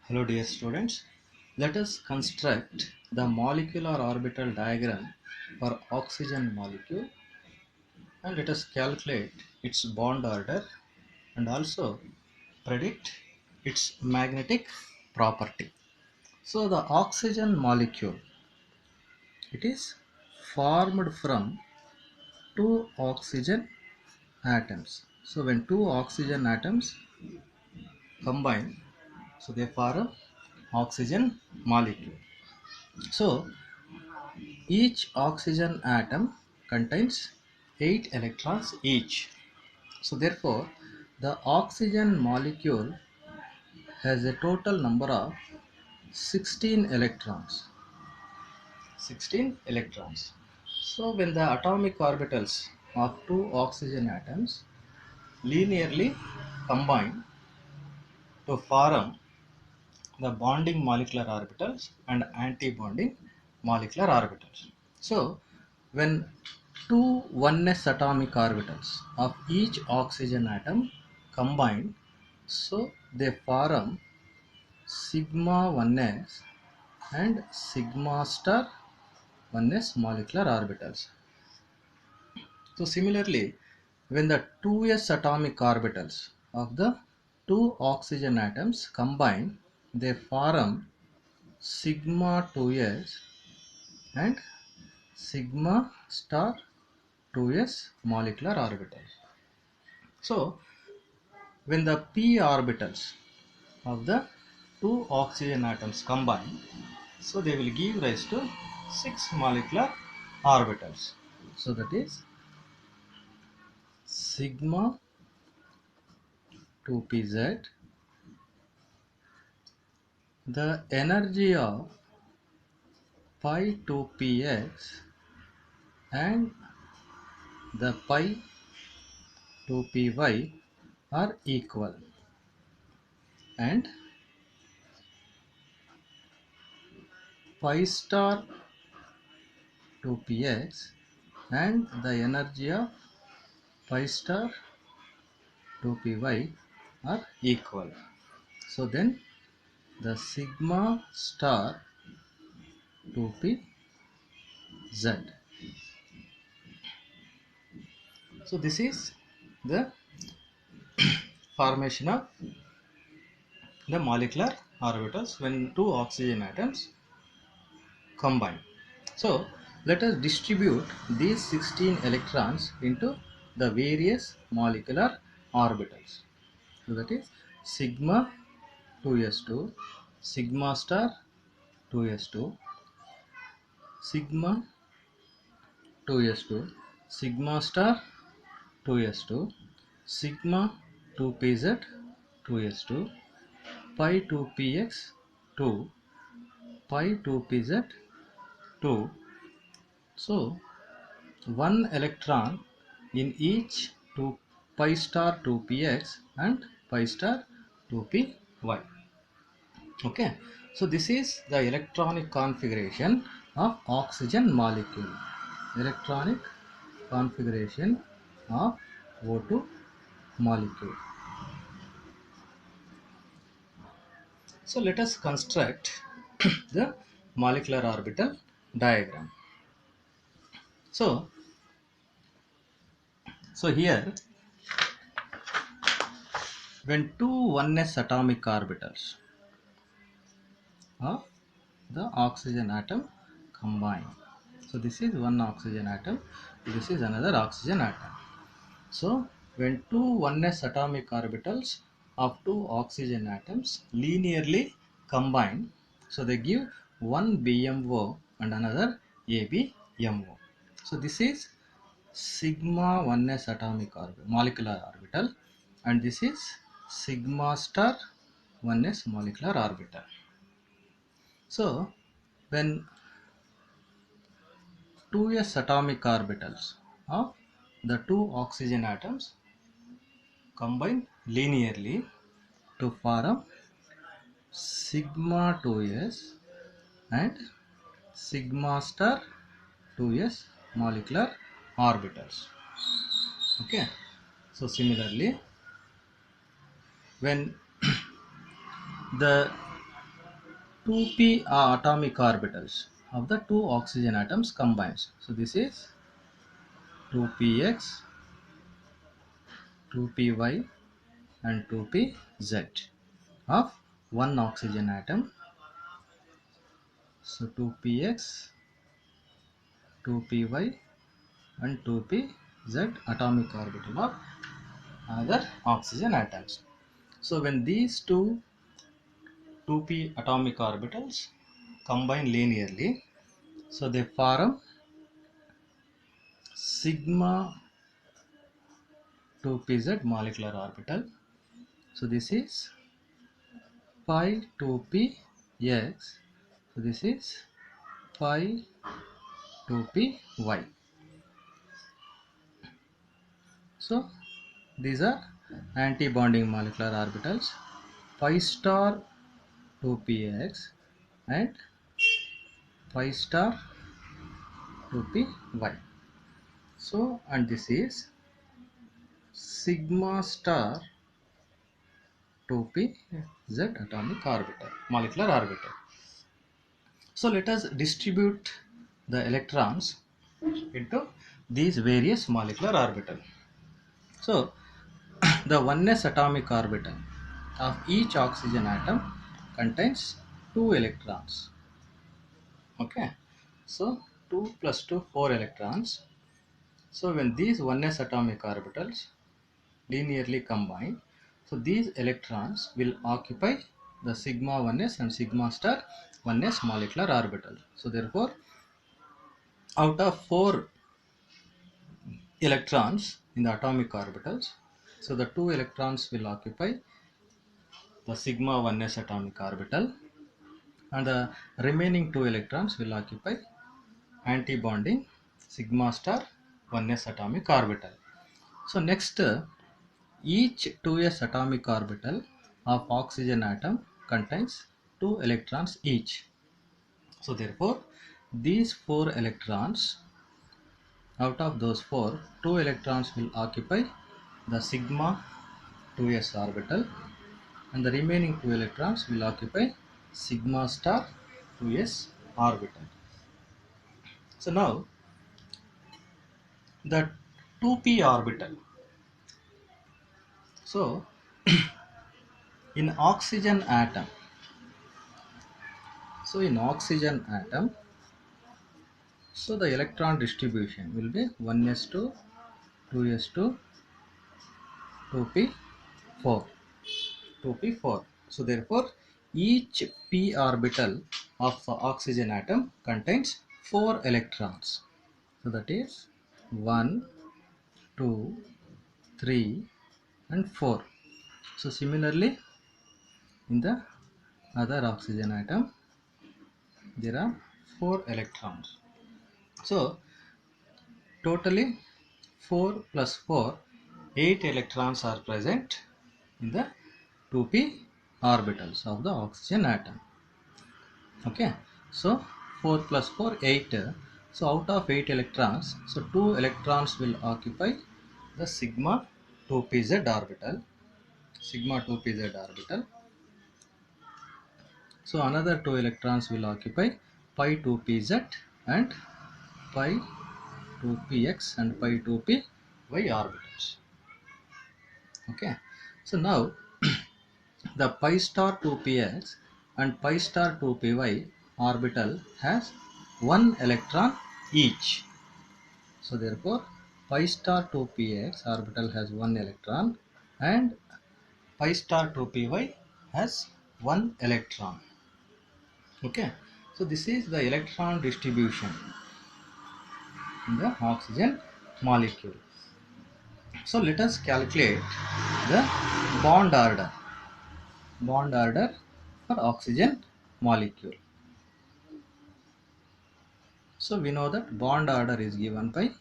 Hello dear students, let us construct the molecular orbital diagram for oxygen molecule and let us calculate its bond order and also predict its magnetic property. So the oxygen molecule, it is formed from two oxygen atoms. So when two oxygen atoms combine, so they form oxygen molecule. So each oxygen atom contains 8 electrons each. So therefore, the oxygen molecule has a total number of 16 electrons. 16 electrons. So when the atomic orbitals of two oxygen atoms linearly combine to form the bonding molecular orbitals and anti-bonding molecular orbitals. So when two oneness atomic orbitals of each oxygen atom combine, so they form sigma oneness and sigma star oneness molecular orbitals. So similarly, when the 2s atomic orbitals of the two oxygen atoms combine, they form sigma 2s and sigma star 2s molecular orbitals. So when the p orbitals of the two oxygen atoms combine, so they will give rise to 6 molecular orbitals. So that is sigma 2pz. The energy of pi 2px and the pi 2py are equal, and pi star 2px and the energy of pi star 2py are equal. So then the sigma star 2pz. So this is the formation of the molecular orbitals when two oxygen atoms combine. So let us distribute these 16 electrons into the various molecular orbitals. So that is sigma 2s2, sigma star 2s2, sigma 2s2, sigma star 2s2, sigma 2pz 2s2, pi 2px 2, pi 2pz 2. So one electron in each 2 pi star 2px and pi star 2py. Okay, so this is the electronic configuration of oxygen molecule. Electronic configuration of O2 molecule. So let us construct the molecular orbital diagram. So here, when two oneness atomic orbitals of the oxygen atom combine, so this is one oxygen atom, this is another oxygen atom. So when two oneness atomic orbitals of two oxygen atoms linearly combine, so they give one BMO and another ABMO. So this is sigma oneness atomic molecular orbital, and this is sigma star oneness molecular orbital. So when 2s atomic orbitals of the two oxygen atoms combine linearly to form sigma 2s and sigma star 2s molecular orbitals. Okay, so similarly, when the 2p atomic orbitals of the two oxygen atoms combines. So this is 2px, 2py and 2pz of one oxygen atom. So 2px, 2py and 2pz atomic orbital of another oxygen atoms. So when these two 2p atomic orbitals combine linearly, so they form sigma 2pz molecular orbital. So this is pi 2px. So this is pi 2py. So these are anti-bonding molecular orbitals, pi star 2px and pi star 2py. So and this is sigma star 2pz atomic orbital, molecular orbital. So let us distribute the electrons into these various molecular orbital. So the oneness atomic orbital of each oxygen atom contains 2 electrons. Okay, so 2 plus 2, 4 electrons. So when these oneness atomic orbitals linearly combine, so these electrons will occupy the sigma 1s and sigma star 1s molecular orbital. So therefore, out of 4 electrons in the atomic orbitals, so the 2 electrons will occupy the sigma 1s atomic orbital and the remaining 2 electrons will occupy anti-bonding sigma star 1s atomic orbital. So next, each 2s atomic orbital of oxygen atom contains 2 electrons each. So therefore, these 4 electrons, out of those 4, 2 electrons will occupy the sigma 2s orbital and the remaining 2 electrons will occupy sigma star 2s orbital. So now the 2p orbital. So in oxygen atom, so the electron distribution will be 1s2, 2s2, 2p4, 2p4. So therefore, each p orbital of the oxygen atom contains 4 electrons. So that is 1, 2, 3 and 4. So similarly, in the other oxygen atom, there are 4 electrons. So totally 4 plus 4, 8 electrons are present in the 2p orbitals of the oxygen atom. Okay, so 4 plus 4, 8. So out of 8 electrons, so 2 electrons will occupy the sigma 2pz orbital, So another 2 electrons will occupy pi 2pz and pi 2px and pi 2py orbitals. Okay, so now the pi star 2px and pi star 2py orbital has 1 electron each. So therefore, pi star 2px orbital has 1 electron and pi star 2py has 1 electron. Okay, so this is the electron distribution in the oxygen molecule. So let us calculate the bond order for oxygen molecule. So we know that bond order is given by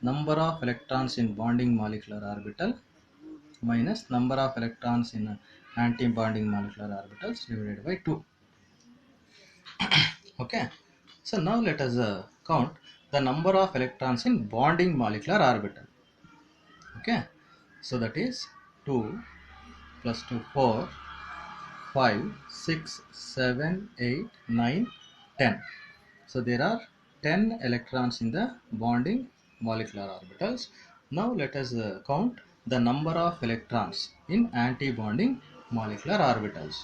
number of electrons in bonding molecular orbital minus number of electrons in anti-bonding molecular orbitals divided by 2. Okay, so now let us count the number of electrons in bonding molecular orbital. Okay, so that is 2 plus 2, 4, 5, 6, 7, 8, 9, 10. So there are 10 electrons in the bonding molecular orbitals. Now let us count the number of electrons in anti-bonding molecular orbitals.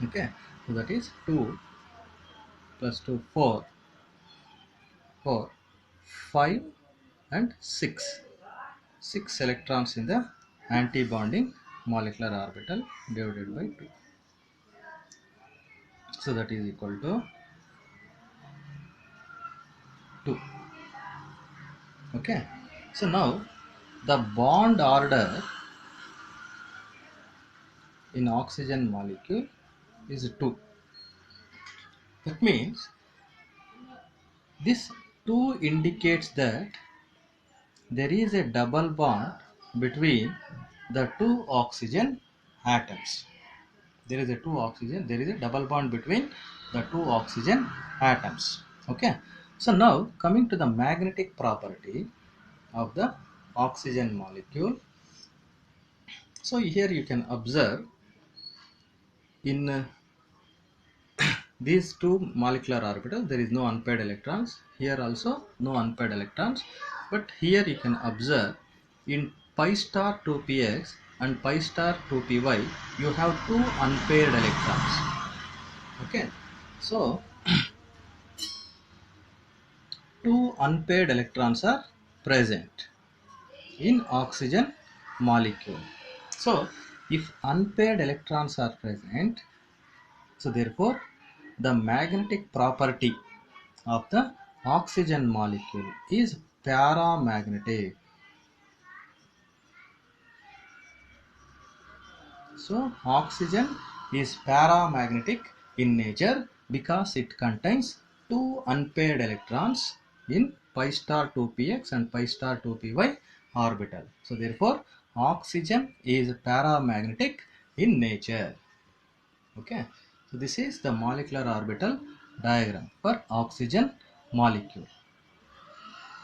Okay, so that is 2 plus 2, 4, 4, 5 and 6. 6 electrons in the anti-bonding molecular orbital divided by 2. So that is equal to 2. Okay, so now the bond order in oxygen molecule is 2. That means this 2 indicates that there is a double bond between the two oxygen atoms. There is a double bond between the two oxygen atoms. Okay, so now coming to the magnetic property of the oxygen molecule. So here you can observe in these two molecular orbitals there is no unpaired electrons. Here also no unpaired electrons, but here you can observe in pi star 2px and pi star 2py you have two unpaired electrons. Okay, so two unpaired electrons are present in oxygen molecule. So if unpaired electrons are present, so therefore the magnetic property of the oxygen molecule is paramagnetic. So oxygen is paramagnetic in nature because it contains two unpaired electrons in pi star 2px and pi star 2py orbital. So therefore oxygen is paramagnetic in nature. Okay, so this is the molecular orbital diagram for oxygen molecule.